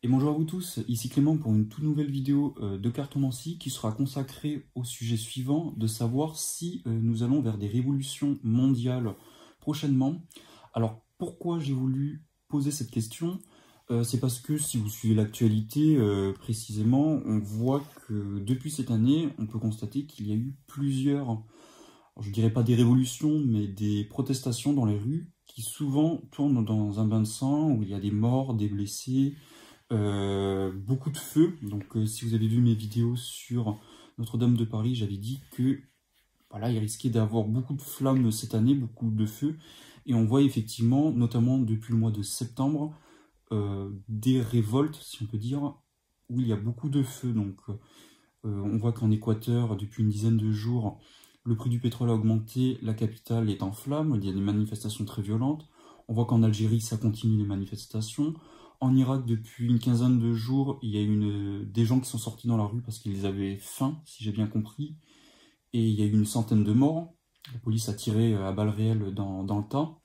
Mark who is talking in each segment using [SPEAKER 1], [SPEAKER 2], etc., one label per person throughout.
[SPEAKER 1] Et bonjour à vous tous, ici Clément pour une toute nouvelle vidéo de cartomancie qui sera consacrée au sujet suivant, de savoir si nous allons vers des révolutions mondiales prochainement. Alors pourquoi j'ai voulu poser cette question? C'est parce que si vous suivez l'actualité précisément, on voit que depuis cette année, on peut constater qu'il y a eu plusieurs, alors, je dirais pas des révolutions, mais des protestations dans les rues qui souvent tournent dans un bain de sang où il y a des morts, des blessés, beaucoup de feux. Donc si vous avez vu mes vidéos sur Notre-Dame de Paris, j'avais dit que voilà, il risquait d'avoir beaucoup de flammes cette année, beaucoup de feux. Et on voit effectivement, notamment depuis le mois de septembre, des révoltes, si on peut dire, où il y a beaucoup de feux. Donc on voit qu'en Équateur, depuis une dizaine de jours, le prix du pétrole a augmenté, la capitale est en flammes, il y a des manifestations très violentes. On voit qu'en Algérie, ça continue les manifestations. En Irak, depuis une quinzaine de jours, il y a des gens qui sont sortis dans la rue parce qu'ils avaient faim, si j'ai bien compris. Et il y a eu une centaine de morts. La police a tiré à balles réelles dans le tas.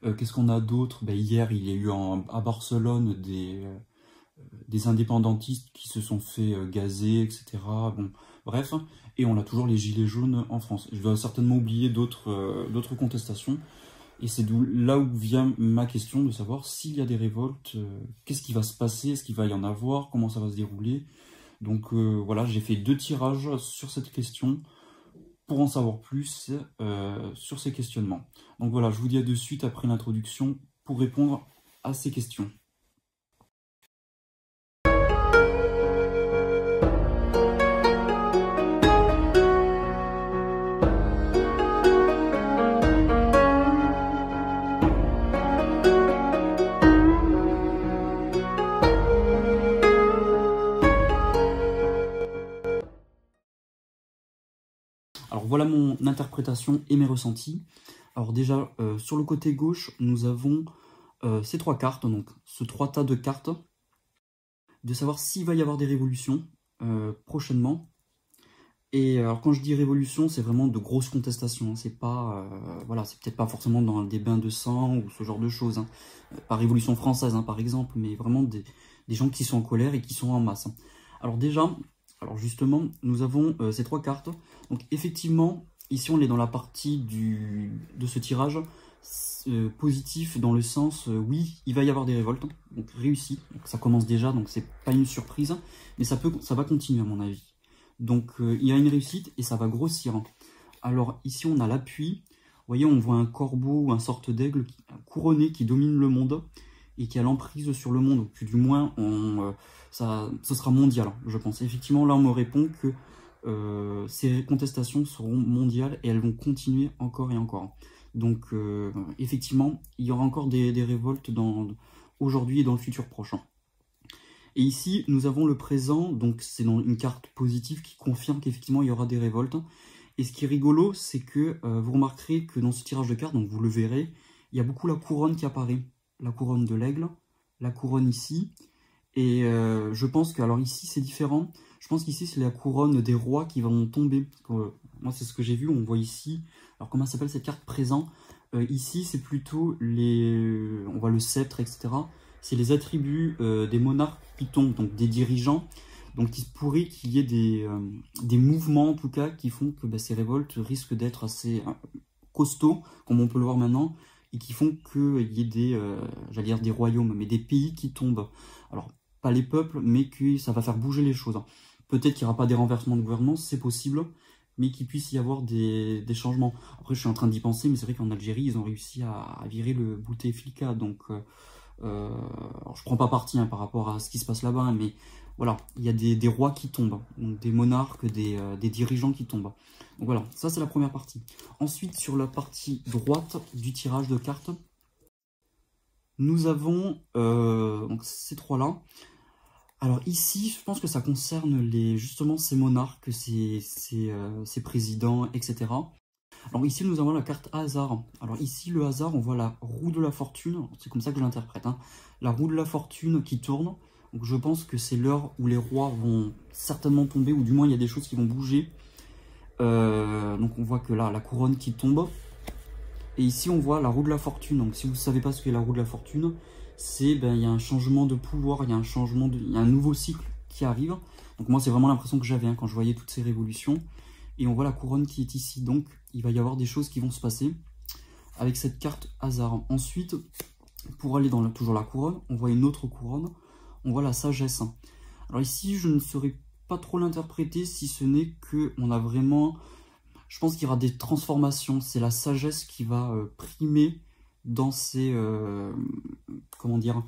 [SPEAKER 1] Qu'est-ce qu'on a d'autre? Hier, il y a eu à Barcelone des indépendantistes qui se sont fait gazer, etc. Bon, bref, et on a toujours les gilets jaunes en France. Je vais certainement oublier d'autres contestations. Et c'est là où vient ma question de savoir s'il y a des révoltes, qu'est-ce qui va se passer, est-ce qu'il va y en avoir, comment ça va se dérouler. Donc voilà, j'ai fait 2 tirages sur cette question pour en savoir plus sur ces questionnements. Donc voilà, je vous dis à de suite après l'introduction pour répondre à ces questions. Alors voilà mon interprétation et mes ressentis. Alors déjà, sur le côté gauche, nous avons ces 3 cartes, donc ce 3 tas de cartes, de savoir s'il va y avoir des révolutions prochainement. Et alors quand je dis révolution, c'est vraiment de grosses contestations, hein. C'est pas, voilà, c'est peut-être pas forcément dans des bains de sang ou ce genre de choses, hein. Pas Révolution française, hein, par exemple, mais vraiment des gens qui sont en colère et qui sont en masse, hein. Alors déjà, alors justement, nous avons ces 3 cartes. Donc effectivement, ici on est dans la partie de ce tirage positif, dans le sens, oui, il va y avoir des révoltes, donc réussi. Donc, ça commence déjà, donc c'est pas une surprise, mais ça va continuer à mon avis. Donc il y a une réussite et ça va grossir. Alors ici on a l'appui. Vous voyez, on voit un corbeau ou un sorte d'aigle couronné qui domine le monde et qui a l'emprise sur le monde. Ou du moins, ce sera mondial, je pense. Effectivement, là on me répond que ces contestations seront mondiales et elles vont continuer encore et encore. Donc effectivement, il y aura encore des révoltes aujourd'hui et dans le futur prochain. Et ici, nous avons le présent, donc c'est dans une carte positive qui confirme qu'effectivement il y aura des révoltes. Et ce qui est rigolo, c'est que vous remarquerez que dans ce tirage de cartes, donc vous le verrez, il y a beaucoup la couronne qui apparaît. La couronne de l'aigle, la couronne ici. Et je pense que, alors ici c'est différent, je pense qu'ici c'est la couronne des rois qui vont tomber. Moi c'est ce que j'ai vu, on voit ici, alors comment s'appelle cette carte présent? Ici c'est plutôt on voit le sceptre, etc. C'est les attributs des monarques qui tombent, donc des dirigeants. Donc il se pourrait qu'il y ait des mouvements en tout cas qui font que ces révoltes risquent d'être assez costauds, comme on peut le voir maintenant, et qui font qu'il y ait j'allais dire des royaumes, mais des pays qui tombent. Alors pas les peuples, mais que ça va faire bouger les choses. Peut-être qu'il n'y aura pas des renversements de gouvernement, c'est possible, mais qu'il puisse y avoir des changements. Après je suis en train d'y penser, mais c'est vrai qu'en Algérie ils ont réussi à virer le Bouteflika, donc... alors je prends pas parti par rapport à ce qui se passe là-bas, mais voilà, il y a des rois qui tombent, donc des monarques, des dirigeants qui tombent. Donc voilà, ça c'est la première partie. Ensuite, sur la partie droite du tirage de cartes, nous avons donc ces 3-là. Alors ici, je pense que ça concerne justement ces monarques, ces présidents, etc. Alors ici, nous avons la carte hasard. Alors ici, le hasard, on voit la roue de la fortune. C'est comme ça que je l'interprète, hein. La roue de la fortune qui tourne. Donc je pense que c'est l'heure où les rois vont certainement tomber, ou du moins il y a des choses qui vont bouger. Donc on voit que là, la couronne qui tombe. Et ici, on voit la roue de la fortune. Donc, si vous ne savez pas ce qu'est la roue de la fortune, c'est ben, y a un changement de pouvoir, il y a un nouveau cycle qui arrive. Donc, moi, c'est vraiment l'impression que j'avais quand je voyais toutes ces révolutions. Et on voit la couronne qui est ici. Donc, il va y avoir des choses qui vont se passer avec cette carte hasard. Ensuite, pour aller dans toujours la couronne, on voit une autre couronne. On voit la sagesse. Alors ici, je ne saurais pas trop l'interpréter si ce n'est qu'on a vraiment... Je pense qu'il y aura des transformations. C'est la sagesse qui va primer dans ces... comment dire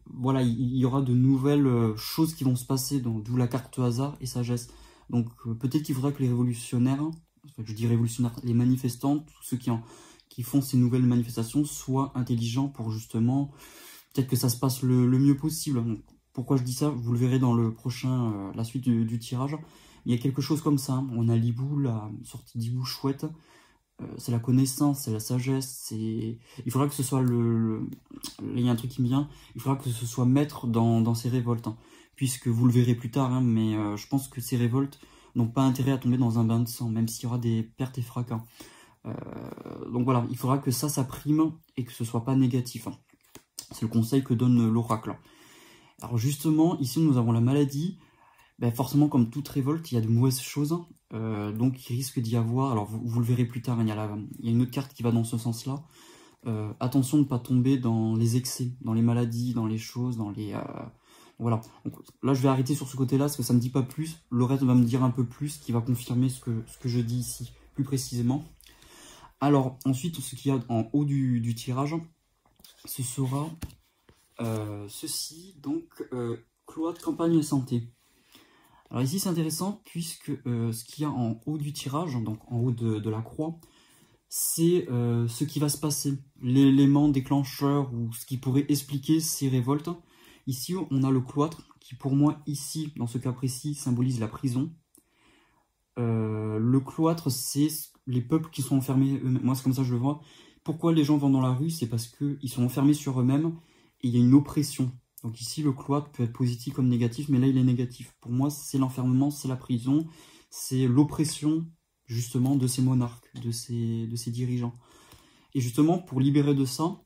[SPEAKER 1] voilà, il y aura de nouvelles choses qui vont se passer, d'où la carte hasard et sagesse. Donc peut-être qu'il faudra que les révolutionnaires, je dis révolutionnaires, les manifestants, tous ceux qui font ces nouvelles manifestations soient intelligents pour justement, peut-être que ça se passe le mieux possible. Donc, pourquoi je dis ça, vous le verrez dans le prochain, la suite du tirage. Il y a quelque chose comme ça, on a l'hibou, la sortie d'hibou chouette, c'est la connaissance, c'est la sagesse, il faudra que ce soit il y a un truc qui me vient, il faudra que ce soit maître dans ces révoltes, puisque vous le verrez plus tard, mais je pense que ces révoltes n'ont pas intérêt à tomber dans un bain de sang, même s'il y aura des pertes et fracas. Donc voilà, il faudra que ça prime et que ce soit pas négatif. C'est le conseil que donne l'oracle. Alors justement, ici nous avons la maladie. Ben forcément, comme toute révolte, il y a de mauvaises choses. Donc il risque d'y avoir, alors vous le verrez plus tard, il y a une autre carte qui va dans ce sens-là. Attention de ne pas tomber dans les excès, dans les maladies, dans les choses, dans les... voilà. Donc, là, je vais arrêter sur ce côté-là, parce que ça ne me dit pas plus. Le reste va me dire un peu plus, qui va confirmer ce que je dis ici, plus précisément. Alors, ensuite, ce qu'il y a en haut du tirage, ce sera ceci, donc cloître, campagne et santé. Alors ici, c'est intéressant, puisque ce qu'il y a en haut du tirage, donc en haut de la croix, c'est ce qui va se passer, l'élément déclencheur ou ce qui pourrait expliquer ces révoltes. Ici, on a le cloître, qui pour moi, ici, dans ce cas précis, symbolise la prison. Le cloître, c'est les peuples qui sont enfermés eux-mêmes. Moi, c'est comme ça que je le vois. Pourquoi les gens vont dans la rue? C'est parce qu'ils sont enfermés sur eux-mêmes et il y a une oppression. Donc ici, le cloître peut être positif comme négatif, mais là, il est négatif. Pour moi, c'est l'enfermement, c'est la prison, c'est l'oppression, justement, de ces monarques, de ces dirigeants. Et justement, pour libérer de ça,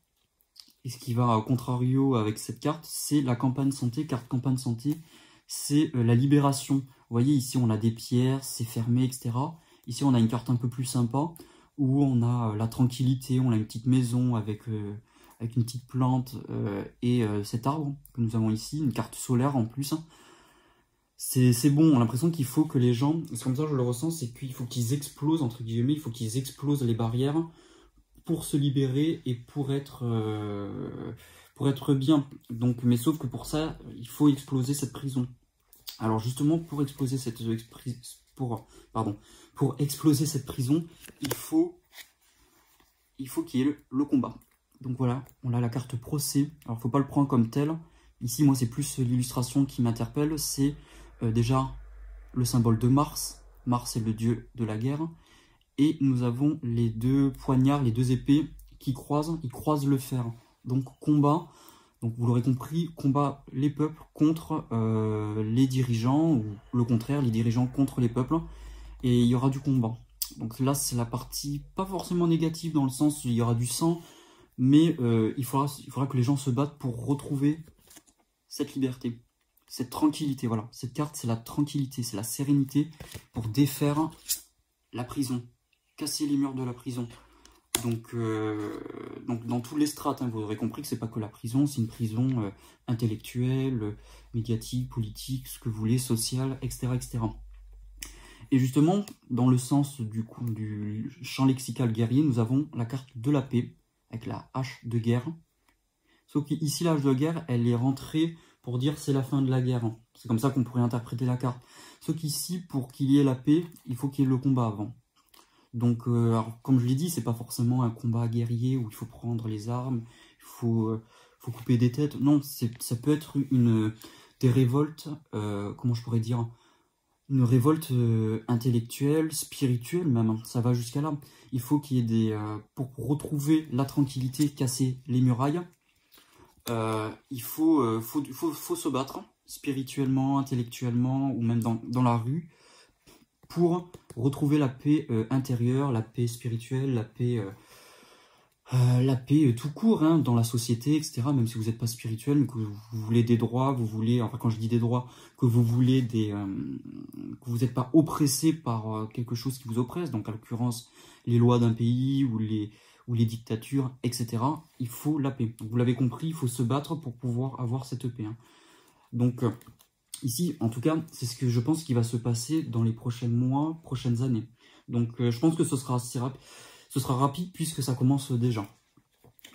[SPEAKER 1] et ce qui va à contrario avec cette carte, c'est la campagne santé. Carte campagne santé, c'est la libération. Vous voyez, ici, on a des pierres, c'est fermé, etc. Ici, on a une carte un peu plus sympa, où on a la tranquillité, on a une petite maison avec une petite plante et cet arbre que nous avons ici, une carte solaire en plus. C'est bon, on a l'impression qu'il faut que les gens, c'est comme ça que je le ressens, c'est qu'il faut qu'ils explosent, entre guillemets, il faut qu'ils explosent les barrières pour se libérer et pour être bien. Donc, mais sauf que pour ça, il faut exploser cette prison. Alors justement, pour exploser cette exploser cette prison, il faut qu'il y ait le combat. Donc voilà, on a la carte procès. Alors il ne faut pas le prendre comme tel. Ici, moi, c'est plus l'illustration qui m'interpelle. C'est déjà le symbole de Mars. Mars est le dieu de la guerre. Et nous avons les deux poignards, les deux épées qui croisent. Ils croisent le fer. Donc combat. Donc vous l'aurez compris, combat les peuples contre les dirigeants. Ou le contraire, les dirigeants contre les peuples. Et il y aura du combat. Donc là, c'est la partie pas forcément négative dans le sens où il y aura du sang. Mais il faudra que les gens se battent pour retrouver cette liberté, cette tranquillité. Voilà, cette carte, c'est la tranquillité, c'est la sérénité pour défaire la prison, casser les murs de la prison. Donc dans tous les strates, vous aurez compris que c'est pas que la prison, c'est une prison intellectuelle, médiatique, politique, ce que vous voulez, sociale, etc., etc. Et justement, dans le sens du champ lexical guerrier, nous avons la carte de la paix, avec la hache de guerre. Sauf qu'ici, la hache de guerre, elle est rentrée pour dire c'est la fin de la guerre. C'est comme ça qu'on pourrait interpréter la carte. Sauf qu'ici, pour qu'il y ait la paix, il faut qu'il y ait le combat avant. Donc, alors, comme je l'ai dit, c'est pas forcément un combat guerrier où il faut prendre les armes, il faut couper des têtes. Non, ça peut être des révoltes, comment je pourrais dire, une révolte intellectuelle, spirituelle même, ça va jusqu'à là. Il faut qu'il y ait des... pour retrouver la tranquillité, casser les murailles, il faut se battre, spirituellement, intellectuellement, ou même dans la rue, pour retrouver la paix intérieure, la paix spirituelle, la paix tout court hein, dans la société, etc. Même si vous n'êtes pas spirituel, mais que vous voulez des droits, vous voulez, enfin quand je dis des droits, que vous voulez que vous n'êtes pas oppressé par quelque chose qui vous oppresse, donc à l'occurrence les lois d'un pays ou les dictatures, etc. Il faut la paix. Donc, vous l'avez compris, il faut se battre pour pouvoir avoir cette paix. Hein. Donc ici, en tout cas, c'est ce que je pense qui va se passer dans les prochains mois, prochaines années. Donc je pense que ce sera assez rapide. Ce sera rapide puisque ça commence déjà.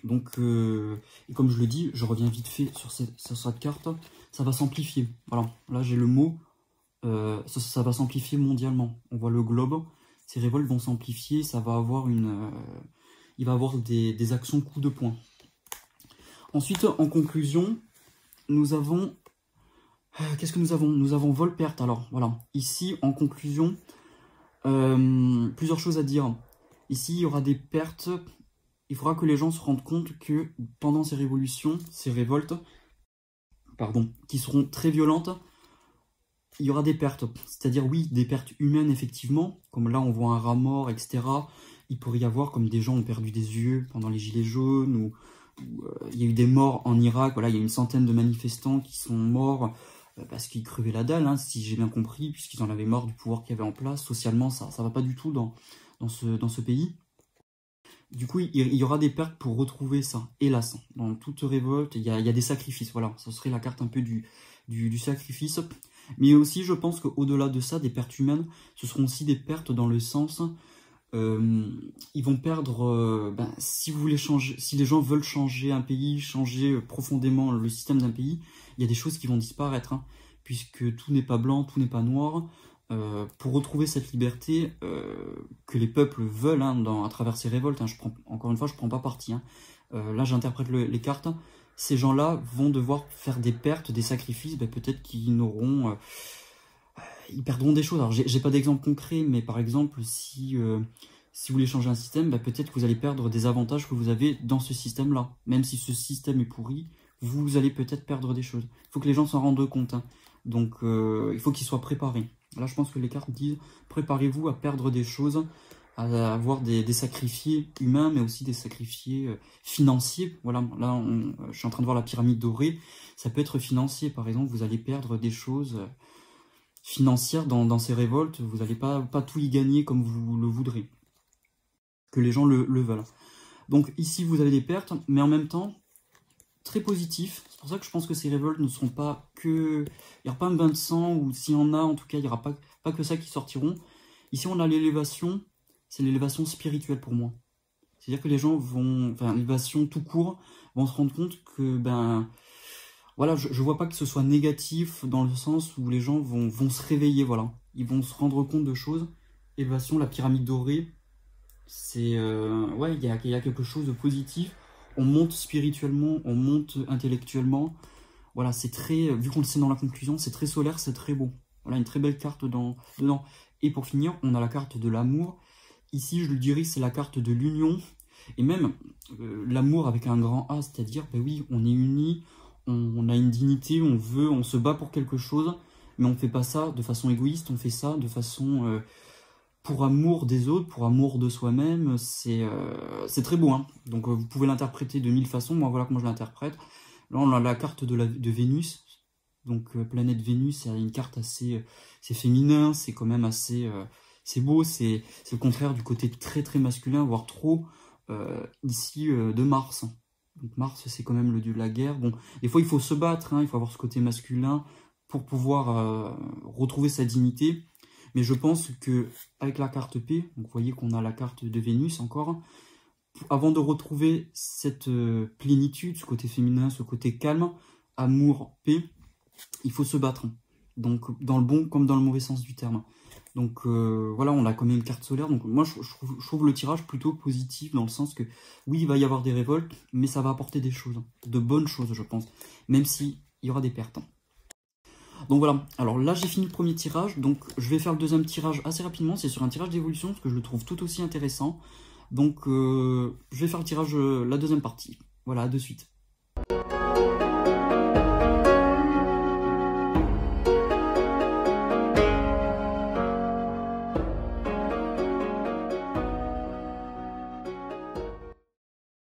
[SPEAKER 1] Donc, et comme je le dis, je reviens vite fait sur cette carte. Ça va s'amplifier. Voilà, là j'ai le mot. Ça va s'amplifier mondialement. On voit le globe. Ces révoltes vont s'amplifier. Ça va avoir il va avoir des actions coup de poing. Ensuite, en conclusion, nous avons... Qu'est-ce que nous avons? Nous avons vol-perte. Alors, voilà. Ici, en conclusion, plusieurs choses à dire. Ici, il y aura des pertes. Il faudra que les gens se rendent compte que pendant ces révolutions, ces révoltes, pardon, qui seront très violentes, il y aura des pertes. C'est-à-dire, oui, des pertes humaines, effectivement. Comme là, on voit un rat mort, etc. Il pourrait y avoir, comme des gens ont perdu des yeux pendant les gilets jaunes, ou il y a eu des morts en Irak. Voilà, il y a une centaine de manifestants qui sont morts parce qu'ils crevaient la dalle, hein, si j'ai bien compris, puisqu'ils en avaient marre du pouvoir qu'il y avait en place. Socialement, ça va pas du tout dans ce pays. Du coup, il y aura des pertes pour retrouver ça, hélas. Dans toute révolte, il y a des sacrifices, voilà. Ça serait la carte un peu du sacrifice. Mais aussi, je pense qu'au-delà de ça, des pertes humaines, ce seront aussi des pertes dans le sens... ils vont perdre... si vous voulez changer, si les gens veulent changer un pays, changer profondément le système d'un pays, il y a des choses qui vont disparaître, hein, puisque tout n'est pas blanc, tout n'est pas noir. Pour retrouver cette liberté que les peuples veulent hein, à travers ces révoltes, hein, encore une fois, je ne prends pas parti. Hein. Là, j'interprète les cartes. Ces gens-là vont devoir faire des pertes, des sacrifices. Peut-être qu'ils n'auront... ils perdront des choses. Alors, j'ai pas d'exemple concret, mais par exemple, si vous voulez changer un système, peut-être que vous allez perdre des avantages que vous avez dans ce système-là. Même si ce système est pourri, vous allez peut-être perdre des choses. Il faut que les gens s'en rendent compte. Hein. Donc, il faut qu'ils soient préparés. Là, je pense que les cartes disent « Préparez-vous à perdre des choses, à avoir des sacrifiés humains, mais aussi des sacrifiés financiers. » Voilà, là, je suis en train de voir la pyramide dorée. Ça peut être financier, par exemple. Vous allez perdre des choses financières dans ces révoltes. Vous n'allez pas tout y gagner comme vous le voudrez. Que les gens le veulent. Donc, ici, vous avez des pertes, mais en même temps... très positif, c'est pour ça que je pense que ces révoltes ne seront pas que... Il n'y aura pas un bain de sang, ou s'il y en a, en tout cas, il n'y aura pas que ça qui sortiront. Ici, on a l'élévation, c'est l'élévation spirituelle pour moi. C'est-à-dire que les gens vont... Enfin, l'élévation tout court, vont se rendre compte que, voilà, je vois pas que ce soit négatif, dans le sens où les gens vont se réveiller, voilà. Ils vont se rendre compte de choses. Élévation, la pyramide dorée, c'est... ouais, il y a quelque chose de positif. On monte spirituellement, on monte intellectuellement. Voilà, c'est très, vu qu'on le sait dans la conclusion, c'est très solaire, c'est très beau. Voilà, une très belle carte dedans. Et pour finir, on a la carte de l'amour. Ici, je le dirais, c'est la carte de l'union. Et même l'amour avec un grand A, c'est-à-dire, oui, on est unis, on a une dignité, on se bat pour quelque chose, mais on ne fait pas ça de façon égoïste, on fait ça de façon... pour amour des autres, pour amour de soi-même, c'est très beau. Hein. Donc vous pouvez l'interpréter de 1000 façons, moi voilà comment je l'interprète. Là on a la carte de Vénus, donc planète Vénus, c'est une carte assez féminin, c'est quand même assez... c'est beau, c'est le contraire du côté très très masculin, voire trop, ici de Mars. Donc Mars c'est quand même le dieu de la guerre. Bon, des fois il faut se battre, hein, il faut avoir ce côté masculin pour pouvoir retrouver sa dignité. Mais je pense que avec la carte P, donc vous voyez qu'on a la carte de Vénus encore, avant de retrouver cette plénitude, ce côté féminin, ce côté calme, amour, paix, il faut se battre. Donc dans le bon comme dans le mauvais sens du terme. Donc voilà, on a quand même une carte solaire. Donc moi je trouve le tirage plutôt positif dans le sens que oui, il va y avoir des révoltes, mais ça va apporter des choses, de bonnes choses je pense, même s'il y aura des pertes. Donc voilà, alors là j'ai fini le premier tirage, donc je vais faire le deuxième tirage assez rapidement, c'est sur un tirage d'évolution, parce que je le trouve tout aussi intéressant. Donc je vais faire le tirage, la deuxième partie. Voilà, à de suite.